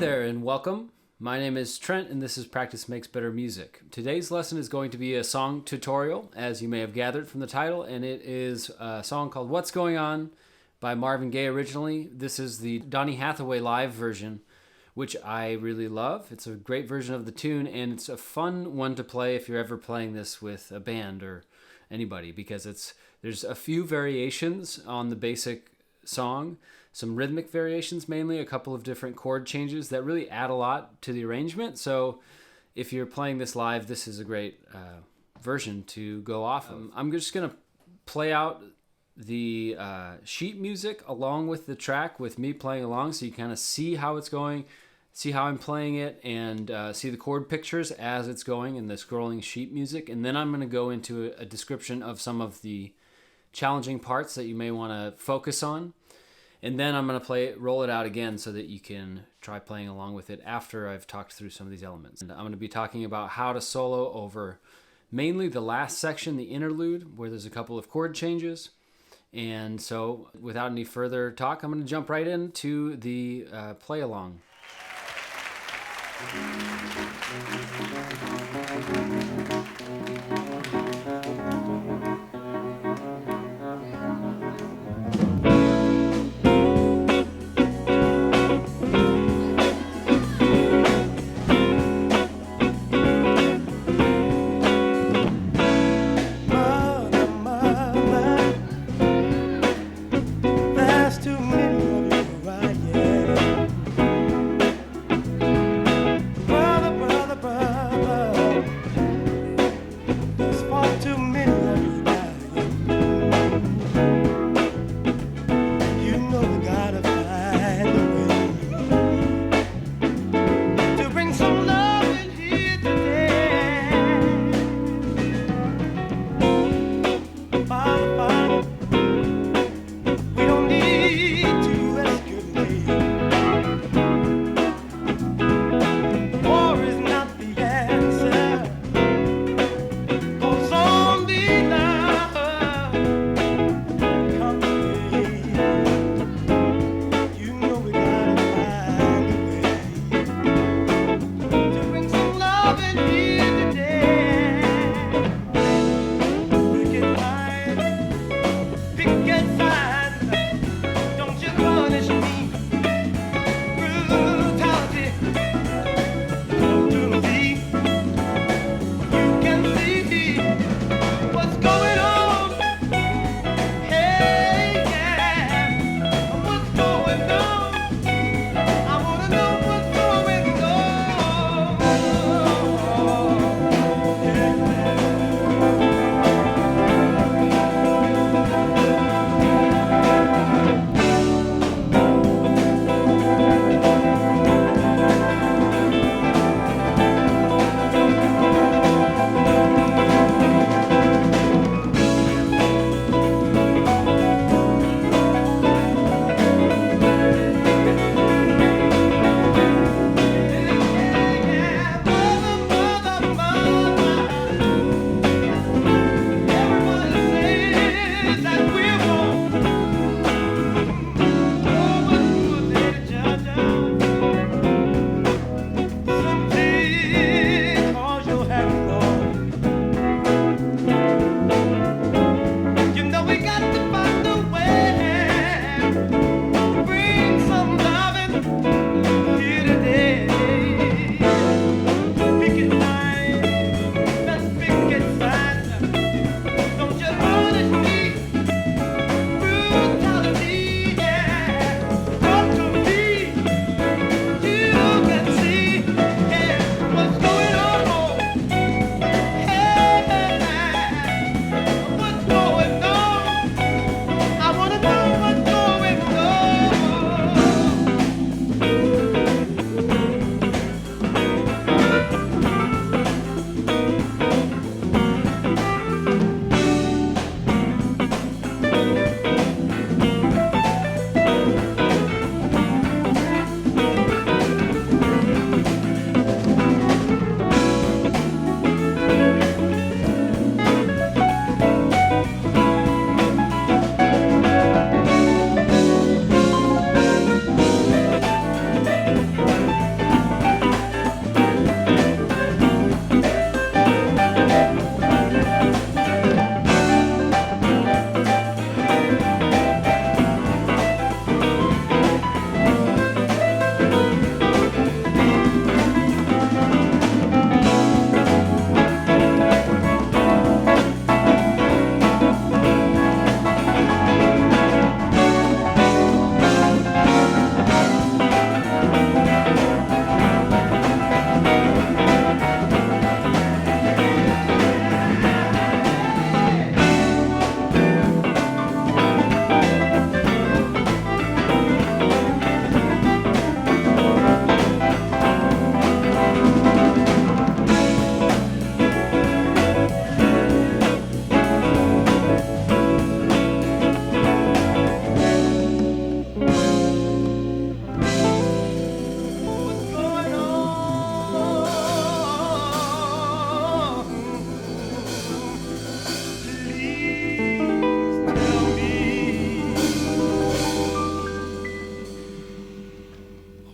there and welcome. My name is Trent and this is Practice Makes Better Music. Today's lesson is going to be a song tutorial, as you may have gathered from the title, and it is a song called What's Going On by Marvin Gaye originally. This is the Donny Hathaway live version, which I really love. It's a great version of the tune, and it's a fun one to play if you're ever playing this with a band or anybody, because there's a few variations on the basic song, some rhythmic variations mainly, a couple of different chord changes that really add a lot to the arrangement. So if you're playing this live, this is a great version to go off of. I'm just going to play out the sheet music along with the track with me playing along, so you kind of see how it's going, see how I'm playing it, and see the chord pictures as it's going in the scrolling sheet music. And then I'm going to go into a description of some of the challenging parts that you may want to focus on. And then I'm going to roll it out again so that you can try playing along with it after I've talked through some of these elements. And I'm going to be talking about how to solo over mainly the last section, the interlude, where there's a couple of chord changes. And so without any further talk, I'm going to jump right into the play along. Brother,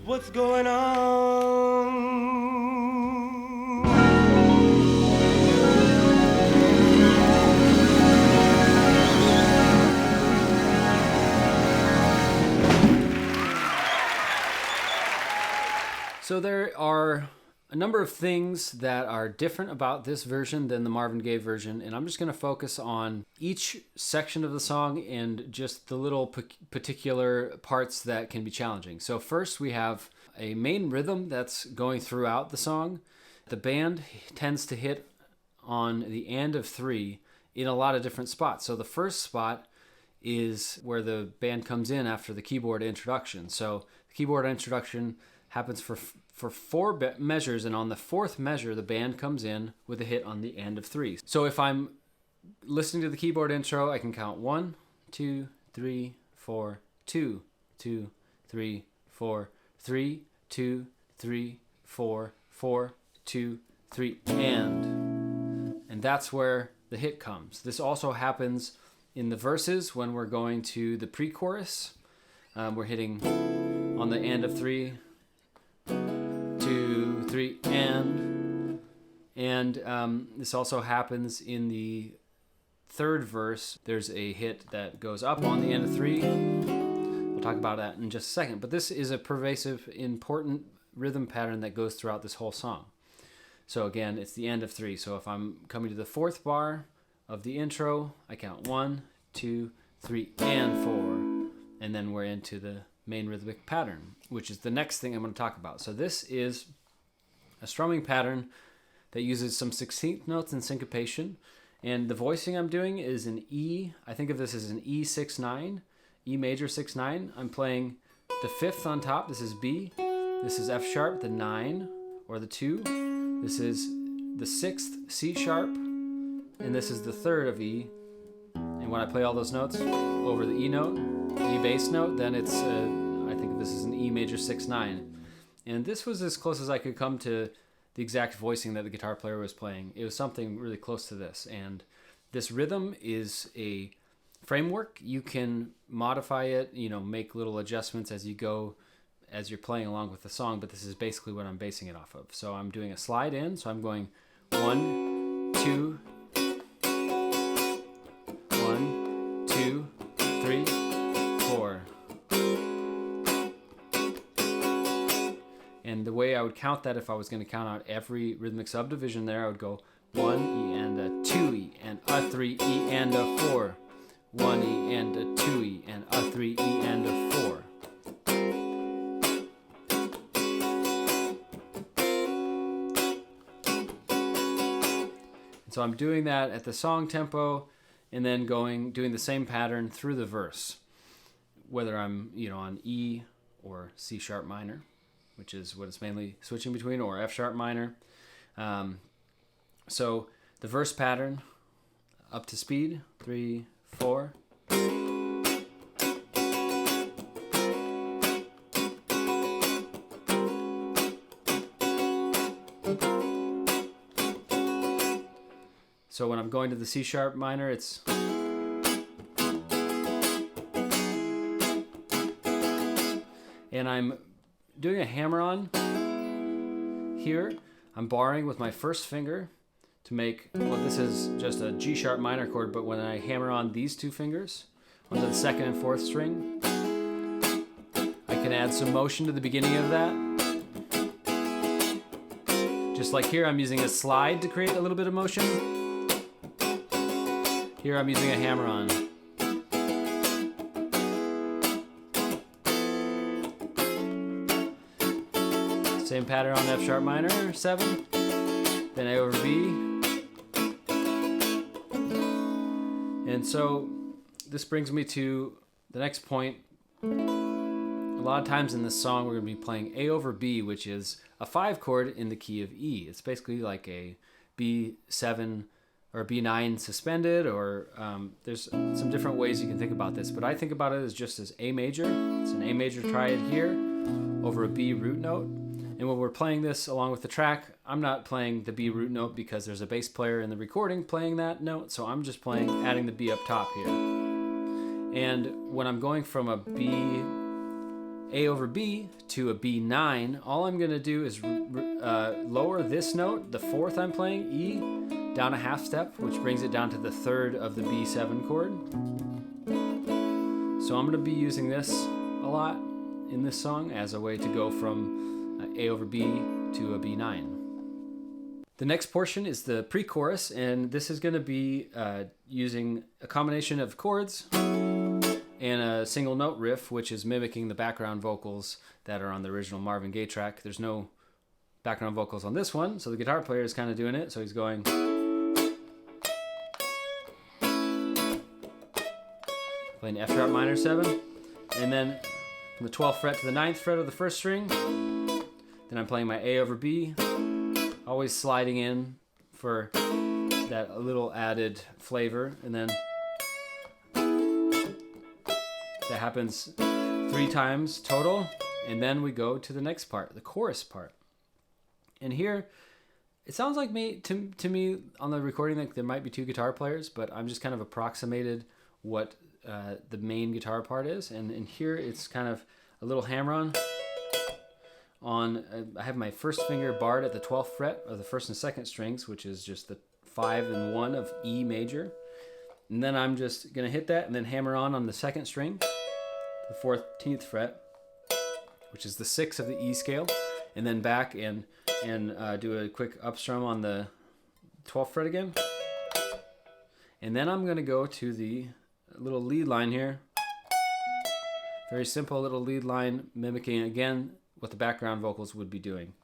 what's going on. So there are a number of things that are different about this version than the Marvin Gaye version, and I'm just going to focus on each section of the song and just the little particular parts that can be challenging. So first we have a main rhythm that's going throughout the song. The band tends to hit on the end of 3 in a lot of different spots. So the first spot is where the band comes in after the keyboard introduction. So the keyboard introduction happens for 4 measures, and on the 4th measure the band comes in with a hit on the end of 3. So if I'm listening to the keyboard intro, I can count 1, 2, 3, 4, 2, 2, 3, 4, 3, 2, 3, 4, 4, 2, 3, and that's where the hit comes. This also happens in the verses when we're going to the pre-chorus. We're hitting on the end of 3, 2, 3, and this also happens in the 3rd verse. There's a hit that goes up on the end of 3. We'll talk about that in just a second, but this is a pervasive, important rhythm pattern that goes throughout this whole song. So again, it's the end of 3. So if I'm coming to the 4th bar of the intro, I count 1, 2, 3, and 4, and then we're into the main rhythmic pattern, which is the next thing I'm going to talk about. So this is a strumming pattern that uses some 16th notes and syncopation, and the voicing I'm doing is an E. I think of this as an E6-9, E major 6-9. I'm playing the 5th on top. This is B. This is F sharp, the 9 or the 2. This is the 6th C sharp, and this is the 3rd of E. And when I play all those notes over the E note, E bass note, then it's I think this is an E major 6-9, and this was as close as I could come to the exact voicing that the guitar player was playing. It was something really close to this, and this rhythm is a framework. You can modify it, make little adjustments as you go, as you're playing along with the song, but this is basically what I'm basing it off of. So I'm doing a slide in, so I'm going 1, 2, 1, 2, 3, 4. And the way I would count that, if I was going to count out every rhythmic subdivision there, I would go 1 E and a 2 E and a 3 E and a 4. 1 E and a 2 E and a 3 E and a 4. And so I'm doing that at the song tempo, and then doing the same pattern through the verse, whether I'm on E or C sharp minor, which is what it's mainly switching between, or F sharp minor. So the verse pattern, up to speed, 3, 4. So when I'm going to the C sharp minor, it's and I'm doing a hammer-on here. I'm barring with my first finger to make, this is just a G sharp minor chord, but when I hammer on these 2 fingers onto the 2nd and 4th string, I can add some motion to the beginning of that. Just like here, I'm using a slide to create a little bit of motion. Here I'm using a hammer-on. Same pattern on F sharp minor, 7, then A over B. And so this brings me to the next point. A lot of times in this song we're going to be playing A over B, which is a 5 chord in the key of E. It's basically like a B7 or B9 suspended, or there's some different ways you can think about this, but I think about it as just as A major. It's an A major triad here over a B root note. And when we're playing this along with the track, I'm not playing the B root note because there's a bass player in the recording playing that note, so I'm just adding the B up top here. And when I'm going from a B A over B to a B9, all I'm going to do is lower this note, the fourth I'm playing, E, down a half step, which brings it down to the third of the B7 chord. So I'm going to be using this a lot in this song as a way to go from A over B to a B9. The next portion is the pre-chorus, and this is going to be using a combination of chords and a single note riff, which is mimicking the background vocals that are on the original Marvin Gaye track. There's no background vocals on this one, so the guitar player is kind of doing it. So he's going, playing F sharp minor 7, and then from the 12th fret to the 9th fret of the first string, then I'm playing my A over B, always sliding in for that little added flavor, and then that happens 3 times total, and then we go to the next part, the chorus part. And here, it sounds like to me on the recording like there might be 2 guitar players, but I'm just kind of approximated what the main guitar part is. And in here, it's kind of a little hammer-on. I have my first finger barred at the 12th fret of the 1st and 2nd strings, which is just the 5 and 1 of E major. And then I'm just going to hit that and then hammer on the 2nd string, the 14th fret, which is the 6 of the E scale, and then back and do a quick up strum on the 12th fret again. And then I'm going to go to the little lead line here. Very simple little lead line mimicking again what the background vocals would be doing.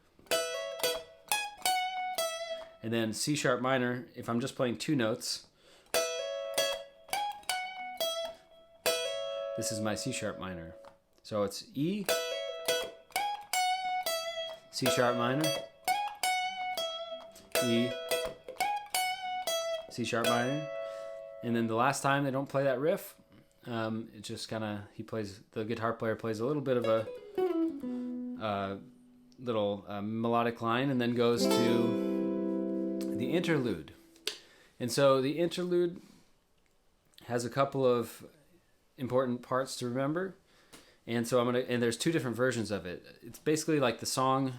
And then C sharp minor, if I'm just playing 2 notes, this is my C sharp minor. So it's E, C sharp minor, E, C sharp minor. And then the last time they don't play that riff, it just kind of, the guitar player plays a little bit of a little melodic line and then goes to the interlude. And so the interlude has a couple of important parts to remember, and so and there's 2 different versions of it. It's basically like the song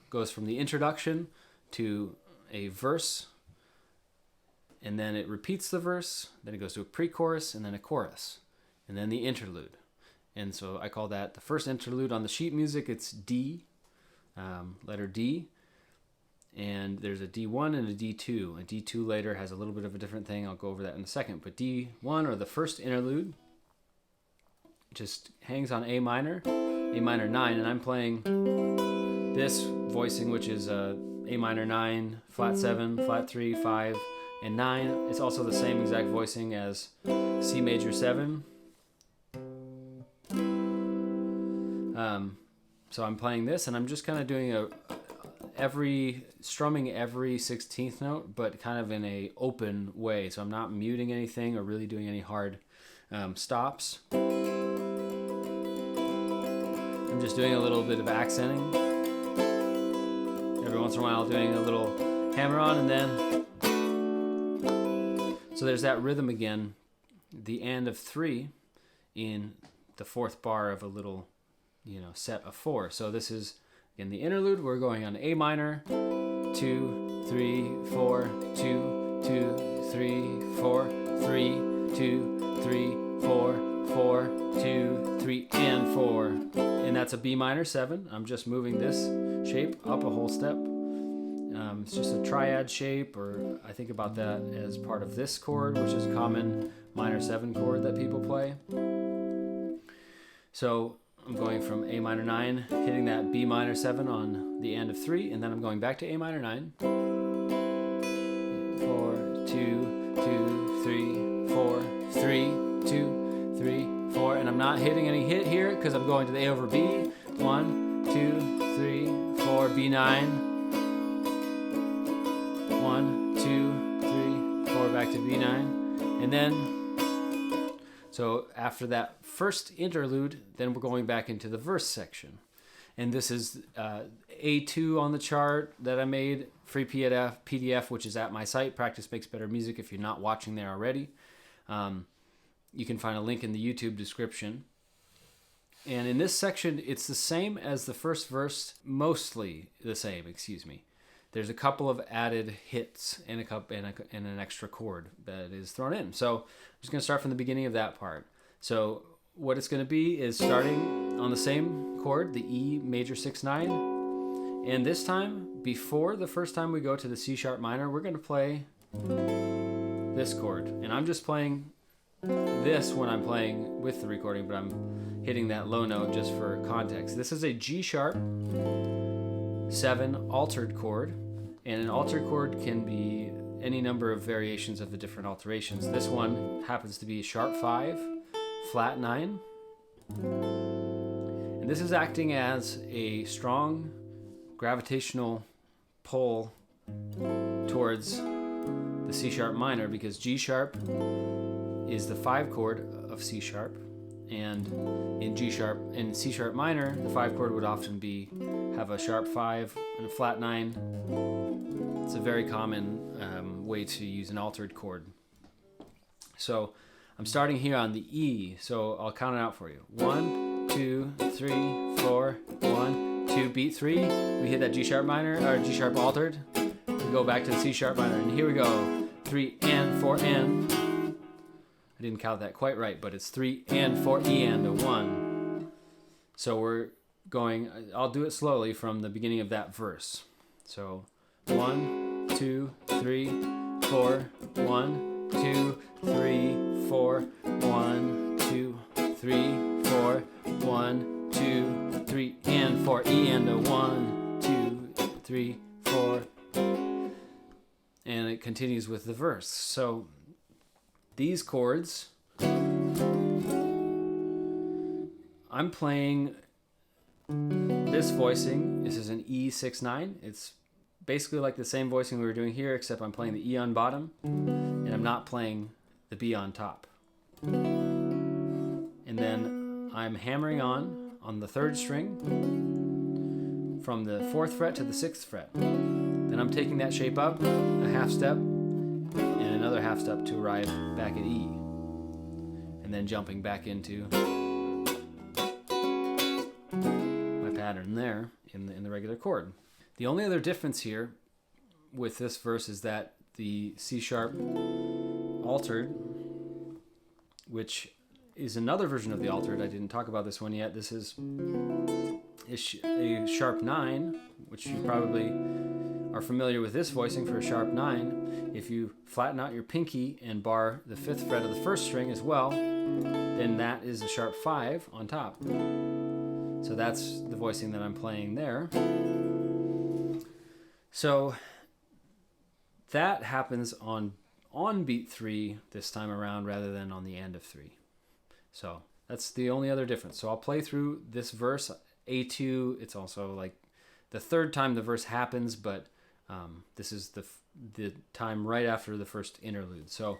goes from the introduction to a verse, and then it repeats the verse, then it goes to a pre-chorus, and then a chorus, and then the interlude. And so I call that the first interlude. On the sheet music, it's D, letter D, and there's a D1 and a D2. A D2 later has a little bit of a different thing. I'll go over that in a second. But D1, or the first interlude, just hangs on A minor 9, and I'm playing this voicing, which is A minor 9, flat 7, flat 3, 5, and 9. It's also the same exact voicing as C major 7. So I'm playing this, and I'm just kind of doing strumming every 16th note, but kind of in a open way. So I'm not muting anything or really doing any hard stops. I'm just doing a little bit of accenting. Every once in a while doing a little hammer on, and then so there's that rhythm again, the and of 3 in the 4th bar of a little set of 4. So this is in the interlude, we're going on A minor, 2, 3, 4, 2, 2, 3, 4, 3, 2, 3, 4, 4, 2, 3, and 4. And that's a B minor 7. I'm just moving this shape up a whole step. It's just a triad shape, or I think about that as part of this chord, which is a common minor 7 chord that people play. So I'm going from A minor 9, hitting that B minor 7 on the end of 3, and then I'm going back to A minor 9. 4, 2, 2, 3, 4, 3, 2, 3, 4, and I'm not hitting any hit here because I'm going to the A over B. 1, 2, 3, 4, B9. 1, 2, 3, 4, back to B9, and then. So after that first interlude, then we're going back into the verse section. And this is A2 on the chart that I made, free PDF, which is at my site, Practice Makes Better Music, if you're not watching there already. You can find a link in the YouTube description. And in this section, it's the same as the first verse, mostly the same, excuse me. There's a couple of added hits and an extra chord that is thrown in. So I'm just going to start from the beginning of that part. So what it's going to be is starting on the same chord, the E major 6/9. And this time, before the first time we go to the C sharp minor, we're going to play this chord. And I'm just playing this when I'm playing with the recording, but I'm hitting that low note just for context. This is a G sharp 7 altered chord, and an altered chord can be any number of variations of the different alterations. This one happens to be sharp 5, flat 9, and this is acting as a strong gravitational pull towards the C sharp minor, because G sharp is the 5 chord of C sharp, and in G sharp and C sharp minor, the 5 chord would often have a sharp 5 and a flat 9. It's a very common way to use an altered chord. So I'm starting here on the E, so I'll count it out for you. 1, 2, 3, 4, 1, 2, beat 3. We hit that G sharp minor, or G sharp altered. We go back to the C sharp minor, and here we go. 3 and 4 and. I didn't count that quite right, but it's 3 and 4 E and a 1. So we're going, I'll do it slowly from the beginning of that verse. So 1, 2, 3, 4, 1, 2, 3, 4, 1, 2, 3, 4, 1, 2, 3, and 4 E and a 1, 2, 3, 4. And it continues with the verse. So these chords, I'm playing this voicing. This is an E 6/9. It's basically like the same voicing we were doing here, except I'm playing the E on bottom, and I'm not playing the B on top. And then I'm hammering on the 3rd string from the 4th fret to the 6th fret. Then I'm taking that shape up a half step, and another half step to arrive back at E, and then jumping back into my pattern there in the regular chord. The only other difference here with this verse is that the C sharp altered, which is another version of the altered, I didn't talk about this one yet. This is a sharp 9, which you probably are familiar with this voicing for a sharp 9. If you flatten out your pinky and bar the 5th fret of the 1st string as well, then that is a sharp 5 on top. So that's the voicing that I'm playing there. So that happens on beat 3 this time around rather than on the end of 3. So that's the only other difference. So I'll play through this verse, A2. It's also like the 3rd time the verse happens, but this is the time right after the first interlude. So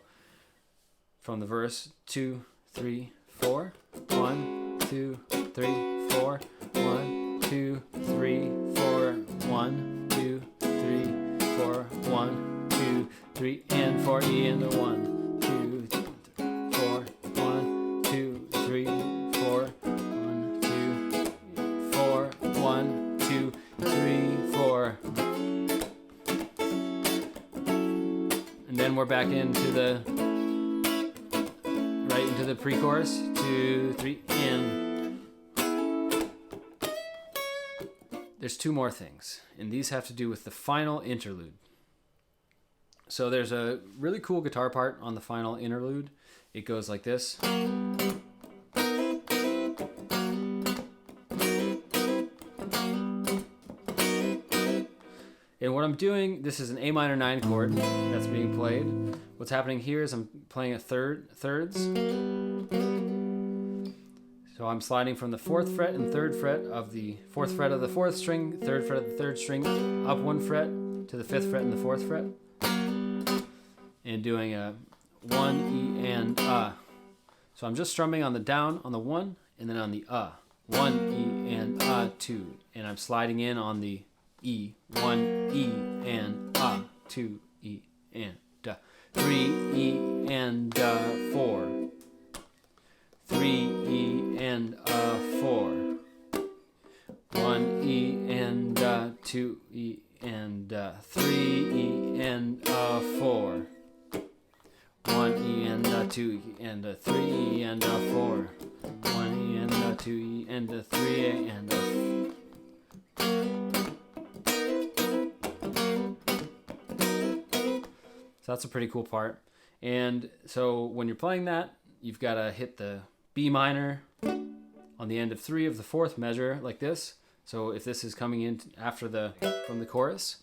from the verse, 2, 3, 4, 1, 2, 3, 4, 1, 2, 3, 4, 1, 2, 3, 4, 1, 2, 3, and 4 E and a 1, 2, 4, 1, 2, 3, 4, 1, 2, 4, 1, 2, 3, 4. And then we're back into the pre-chorus. 2, 3, and there's 2 more things, and these have to do with the final interlude. So there's a really cool guitar part on the final interlude. It goes like this. And what I'm doing, this is an A minor 9 chord that's being played. What's happening here is I'm playing a thirds. So I'm sliding from the 4th fret and 3rd fret of the 4th fret of the 4th string, 3rd fret of the 3rd string, up 1 fret to the 5th fret and the 4th fret, and doing a 1 E and So I'm just strumming on the down on the 1 and then on the 1 E and 2, and I'm sliding in on the E, 1 E and 2 E and 3 E and 4, 3 E and a 4. 1 E and a 2 E and a 3 E and a 4. 1 E and a 2 E and a 3 E and a 4. 1 E and a 2 E and a 3 E and a 4. So that's a pretty cool part. And so when you're playing that, you've got to hit the B minor on the end of 3 of the 4th measure like this. So if this is coming in after from the chorus,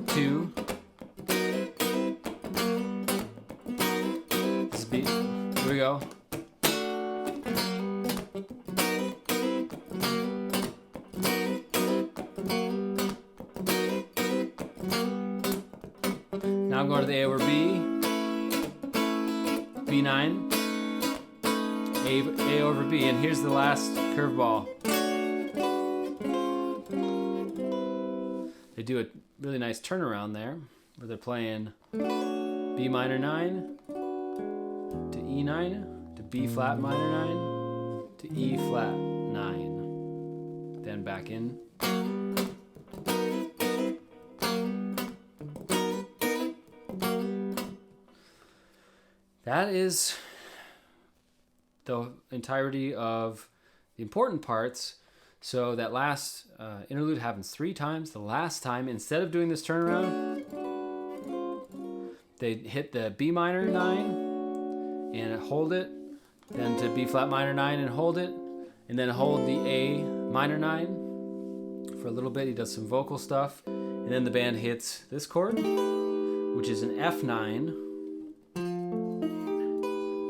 two, this is B. Here we go. Now I'm going to the A over B, B9, A over B, and here's the last curveball. They do a really nice turnaround there, where they're playing B minor 9 to E9 to B flat minor 9 to E flat 9, then back in. That is the entirety of the important parts. So that last interlude happens 3 times. The last time, instead of doing this turnaround, they hit the B minor 9 and hold it, then to B flat minor 9 and hold it, and then hold the A minor 9 for a little bit. He does some vocal stuff, and then the band hits this chord, which is an F9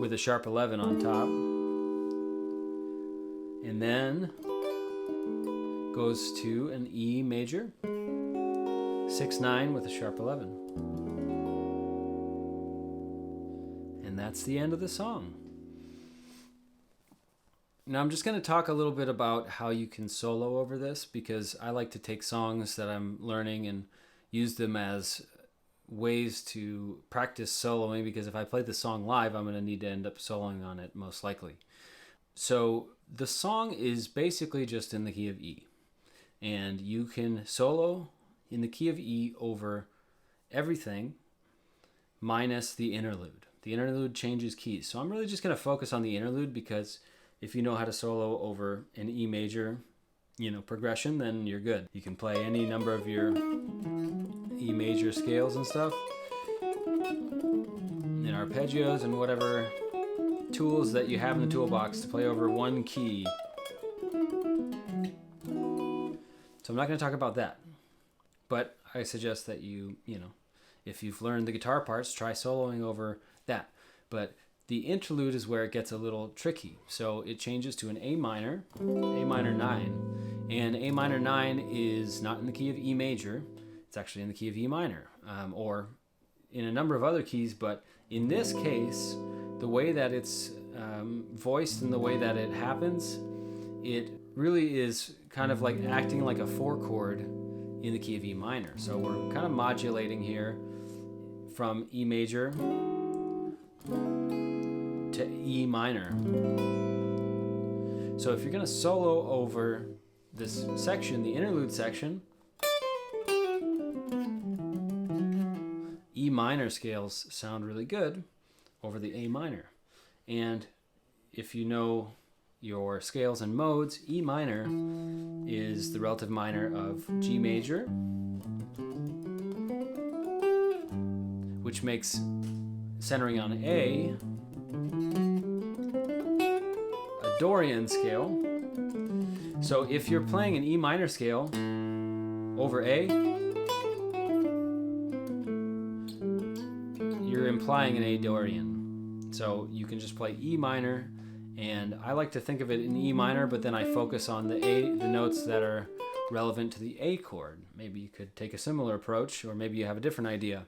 with a sharp 11 on top, and then goes to an E major, 6-9 with a sharp 11. And that's the end of the song. Now I'm just going to talk a little bit about how you can solo over this, because I like to take songs that I'm learning and use them as ways to practice soloing, because if I play the song live, I'm going to need to end up soloing on it most likely. So the song is basically just in the key of E, and you can solo in the key of E over everything minus the interlude. The interlude changes keys. So I'm really just going to focus on the interlude, because if you know how to solo over an E major, progression, then you're good. You can play any number of your E major scales and stuff, and arpeggios and whatever tools that you have in the toolbox to play over one key. So I'm not going to talk about that, but I suggest that if you've learned the guitar parts, try soloing over that. But the interlude is where it gets a little tricky. So it changes to an A minor 9, and A minor 9 is not in the key of E major. It's actually in the key of E minor, or in a number of other keys, but in this case, the way that it's voiced and the way that it happens, it really is kind of like acting like a 4 chord in the key of E minor. So we're kind of modulating here from E major to E minor. So if you're going to solo over this section, the interlude section, E minor scales sound really good over the A minor. And if you know your scales and modes, E minor is the relative minor of G major, which makes centering on A a Dorian scale. So if you're playing an E minor scale over A, you're implying an A Dorian. So you can just play E minor, and I like to think of it in E minor, but then I focus on the notes that are relevant to the A chord. Maybe you could take a similar approach, or maybe you have a different idea.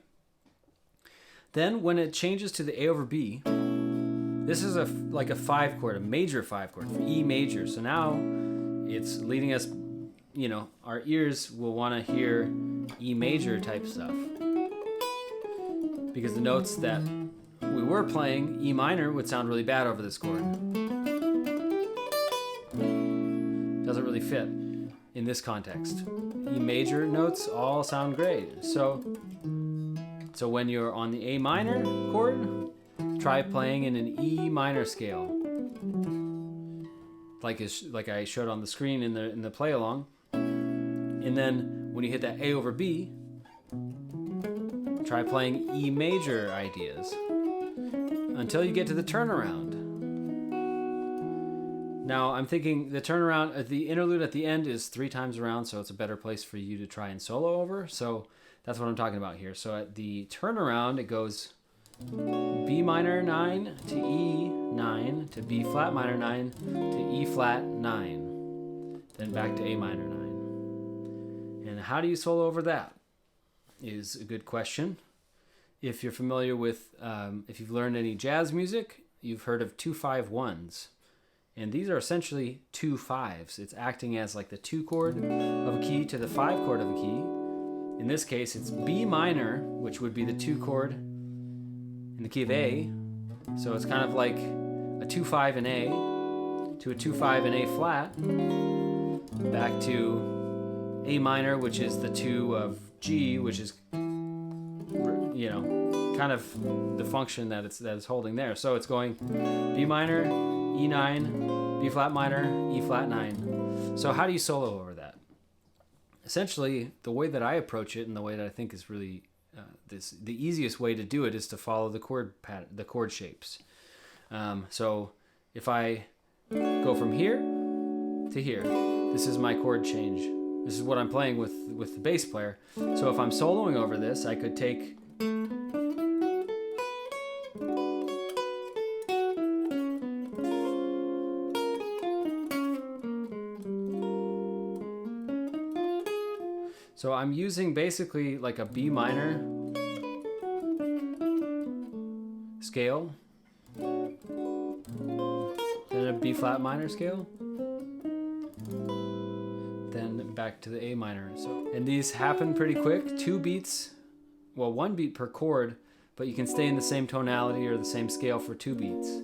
Then when it changes to the A over B, this is like a 5 chord, a major 5 chord for E major. So now it's leading us our ears will want to hear E major type stuff. Because the notes that we were playing, E minor, would sound really bad over this chord. Doesn't really fit in this context. E major notes all sound great. So when you're on the A minor chord, try playing in an E minor scale. Like I showed on the screen in the play along. And then when you hit that A over B, try playing E major ideas until you get to the turnaround. Now I'm thinking the turnaround, the interlude at the end is 3 times around, so it's a better place for you to try and solo over. So that's what I'm talking about here. So at the turnaround, it goes B minor 9 to E 9 to B flat minor 9 to E flat 9, then back to A minor 9. And how do you solo over that is a good question. If you're familiar with, if you've learned any jazz music, you've heard of 2-5-1s. And these are essentially 2 5s. It's acting as like the 2 chord of a key to the 5 chord of a key. In this case, it's B minor, which would be the 2 chord in the key of A. So it's kind of like a 2-5 in A to a 2-5 in A flat, back to A minor, which is the 2 of G, which is, kind of the function that it's holding there. So it's going B minor, E9, B flat minor, E flat 9. So how do you solo over that? Essentially, the way that I approach it and the way that I think is really the easiest way to do it is to follow the chord shapes. So if I go from here to here, this is my chord change. This is what I'm playing with the bass player. So if I'm soloing over this, I could take so I'm using basically like a B minor scale, then a B flat minor scale, then back to the A minor. And these happen pretty quick, 2 beats, well 1 beat per chord, but you can stay in the same tonality or the same scale for 2 beats.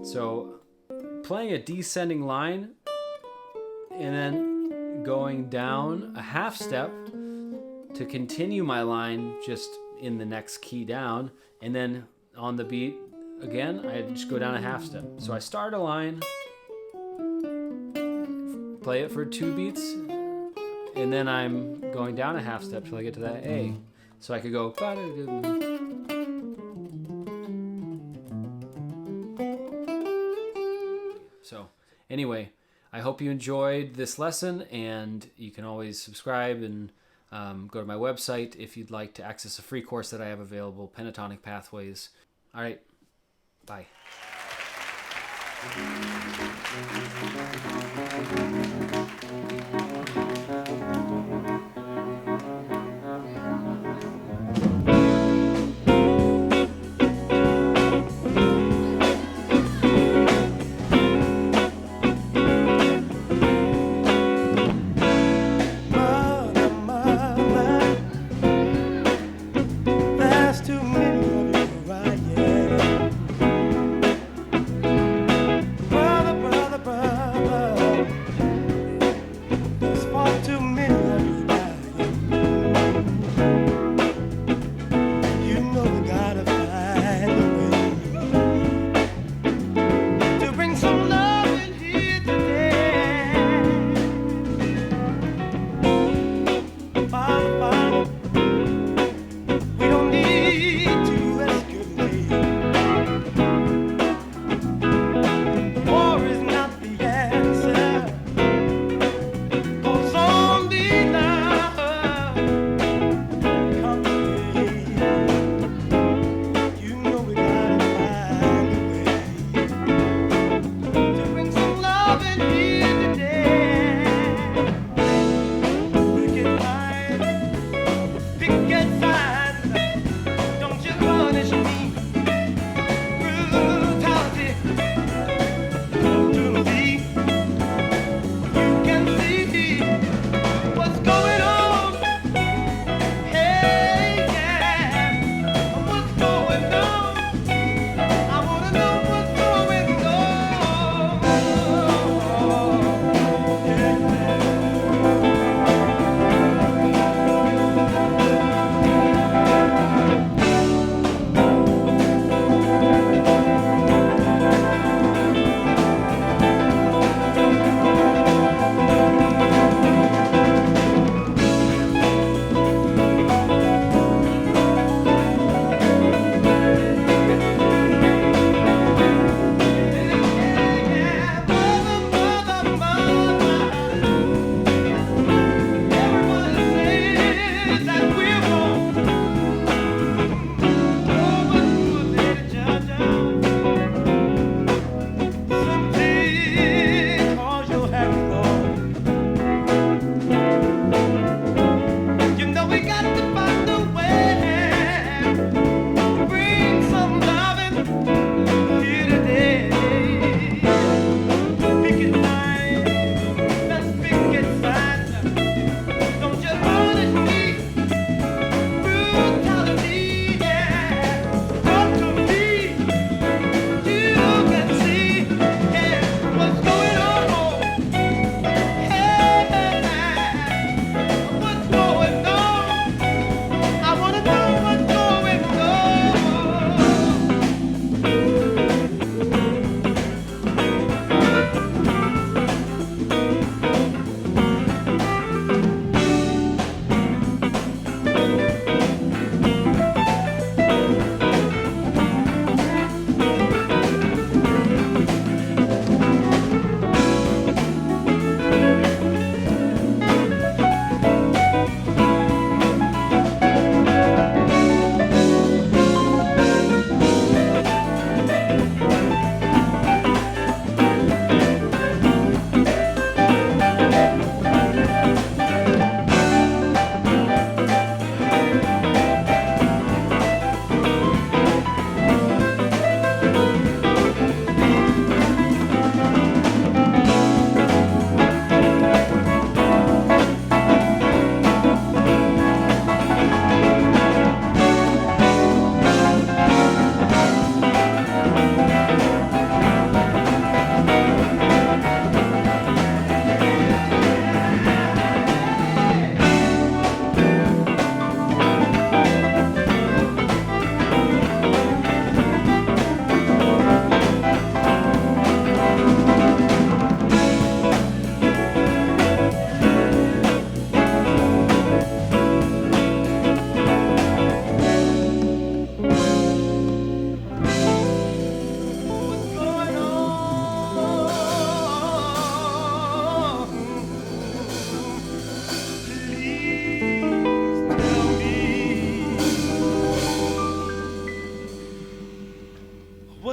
So playing a descending line and then going down a half step to continue my line just in the next key down, and then on the beat again I just go down a half step. So I start a line, play it for 2 beats, and then I'm going down a half step till I get to that A. So I could go so anyway, I hope you enjoyed this lesson, and you can always subscribe and go to my website if you'd like to access a free course that I have available, Pentatonic Pathways. All right, bye.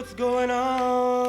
what's going on?